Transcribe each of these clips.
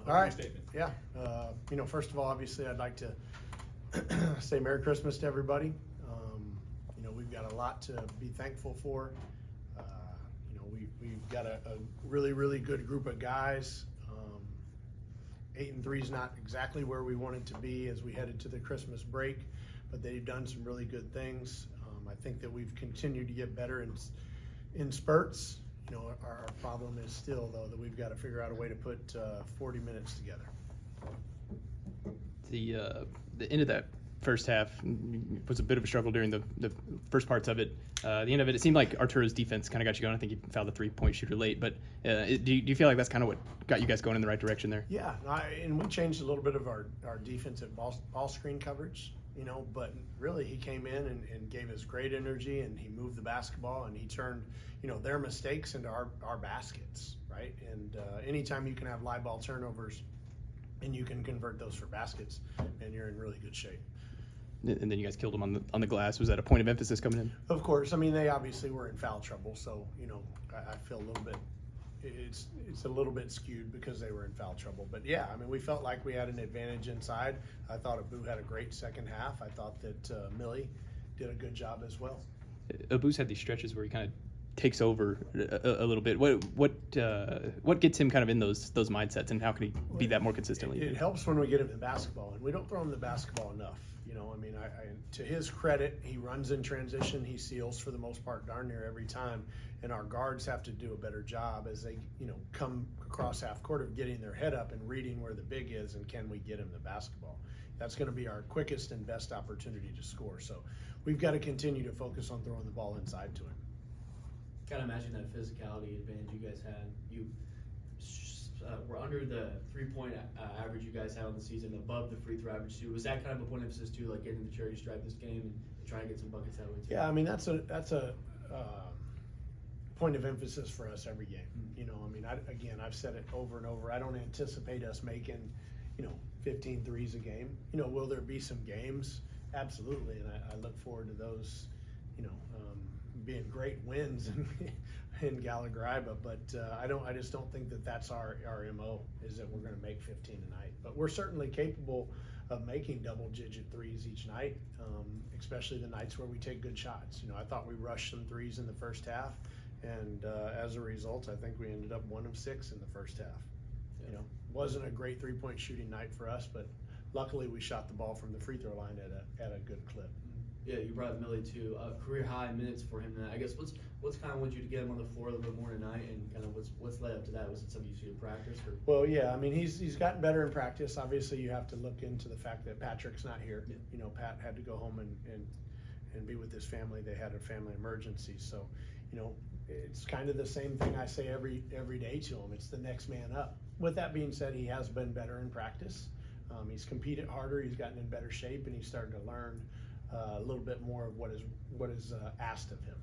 All right. Statement. Yeah. First of all, obviously, I'd like to say Merry Christmas to everybody. We've got a lot to be thankful for. We've got a really, really good group of guys. 8-3 is not exactly where we wanted to be as we headed to the Christmas break, but they've done some really good things. I think that we've continued to get better in spurts. Our problem is still, though, that we've got to figure out a way to put 40 minutes together. The end of that first half was a bit of a struggle during the first parts of it. The end of it seemed like Arturo's defense kind of got you going. I think he fouled the three-point shooter late, but do you feel like that's kind of what got you guys going in the right direction there? Yeah, and we changed a little bit of our defensive ball screen coverage, but really he came in and gave us great energy, and he moved the basketball, and he turned, their mistakes into our baskets, right? And anytime you can have live ball turnovers and you can convert those for baskets, and you're in really good shape. And then you guys killed them on the glass. Was that a point of emphasis coming in? Of course. I mean, they obviously were in foul trouble, so I feel a little bit. It's a little bit skewed because they were in foul trouble. But yeah, I mean, we felt like we had an advantage inside. I thought Abu had a great second half. I thought that Millie did a good job as well. Abu's had these stretches where he kind of takes over a little bit. What gets him kind of in those mindsets, and how can he be that more consistently? It helps when we get him the basketball, and we don't throw him the basketball enough. I mean, to his credit, he runs in transition. He seals for the most part darn near every time, and our guards have to do a better job as they, come across half court of getting their head up and reading where the big is and can we get him the basketball. That's going to be our quickest and best opportunity to score. So we've got to continue to focus on throwing the ball inside to him. Kind of imagine that physicality advantage you guys had. You were under the three-point average you guys had on the season, above the free throw average too. Was that kind of a point of emphasis too, like getting the charity stripe this game and trying to get some buckets that way too? Yeah, I mean that's a point of emphasis for us every game. I mean, I've said it over and over. I don't anticipate us making 15 threes a game. Will there be some games? Absolutely, and I look forward to those. Being great wins in Gallagher-Iba, but I just don't think that that's our MO, is that we're going to make 15 a night. But we're certainly capable of making double-digit threes each night, especially the nights where we take good shots. I thought we rushed some threes in the first half, and as a result, I think we ended up 1 of 6 in the first half. Yeah. Wasn't a great three-point shooting night for us, but luckily we shot the ball from the free throw line at a good clip. Yeah, you brought Millie to career high minutes for him tonight. I guess what's kind of wanted you to get him on the floor a little bit more tonight, and kind of what's led up to that? Was it something you see in practice? Or? Well, yeah, I mean he's gotten better in practice. Obviously, you have to look into the fact that Patrick's not here. Yeah. Pat had to go home and be with his family. They had a family emergency, so it's kind of the same thing I say every day to him. It's the next man up. With that being said, he has been better in practice. He's competed harder. He's gotten in better shape, and he's starting to learn a little bit more of what is asked of him.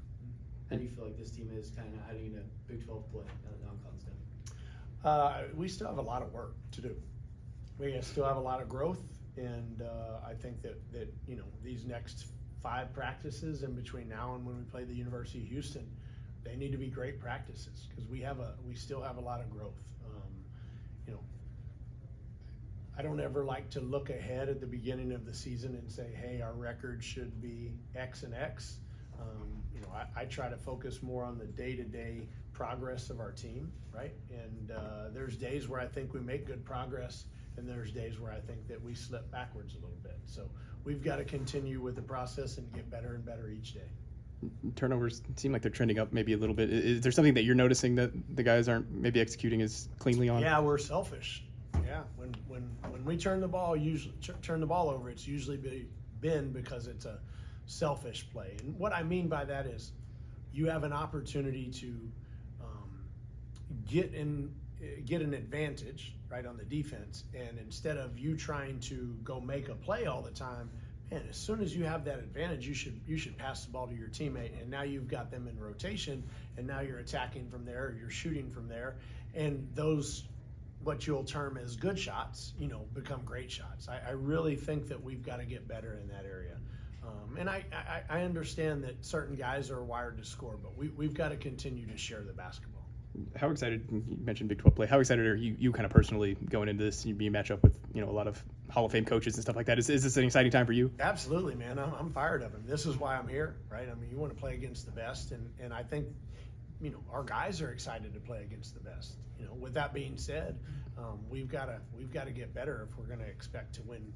How do you feel like this team is kind of heading into Big 12 play non-conference? We still have a lot of work to do. We still have a lot of growth, and I think that these next 5 practices in between now and when we play the University of Houston, they need to be great practices because we still have a lot of growth. I don't ever like to look ahead at the beginning of the season and say, hey, our record should be X and X. I try to focus more on the day-to-day progress of our team, right? And there's days where I think we make good progress, and there's days where I think that we slip backwards a little bit. So we've got to continue with the process and get better and better each day. Turnovers seem like they're trending up maybe a little bit. Is there something that you're noticing that the guys aren't maybe executing as cleanly on? Yeah, we're selfish. Yeah, when we turn the ball over, it's usually been because it's a selfish play. And what I mean by that is you have an opportunity to get an advantage, right, on the defense, and instead of you trying to go make a play all the time, man, as soon as you have that advantage, you should pass the ball to your teammate, and now you've got them in rotation, and now you're attacking from there, or you're shooting from there, and those what you'll term as good shots, become great shots. I really think that we've got to get better in that area. And I understand that certain guys are wired to score, but we've got to continue to share the basketball. How excited, you mentioned Big 12 play, how excited are you kind of personally going into this? You match up with, a lot of Hall of Fame coaches and stuff like that. Is this an exciting time for you? Absolutely, man. I'm fired of him. This is why I'm here, right? I mean, you want to play against the best, and I think, our guys are excited to play against the best. With that being said, we've got to get better if we're going to expect to win,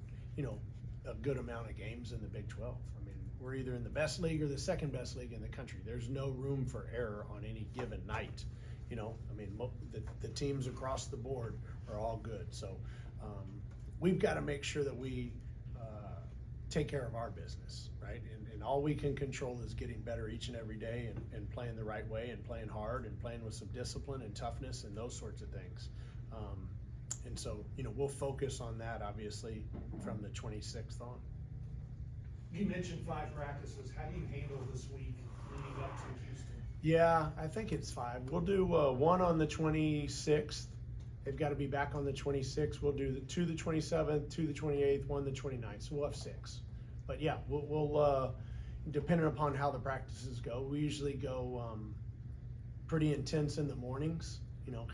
a good amount of games in the Big 12. I mean, we're either in the best league or the second best league in the country. There's no room for error on any given night. The teams across the board are all good. So we've got to make sure that we take care of our business, right? And all we can control is getting better each and every day and playing the right way and playing hard and playing with some discipline and toughness and those sorts of things. And so, we'll focus on that, obviously, from the 26th on. You mentioned 5 practices. How do you handle this week leading up to Houston? Yeah, I think it's 5. We'll do one on the 26th. They've got to be back on the 26th. We'll do 2 the 27th, 2 the 28th, 1 the 29th. So we'll have 6. But yeah, we'll depending upon how the practices go, we usually go pretty intense in the mornings,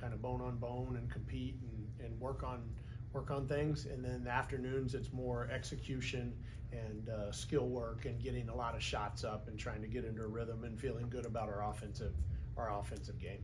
kind of bone on bone and compete and work on things. And then the afternoons, it's more execution and skill work and getting a lot of shots up and trying to get into a rhythm and feeling good about our offensive game.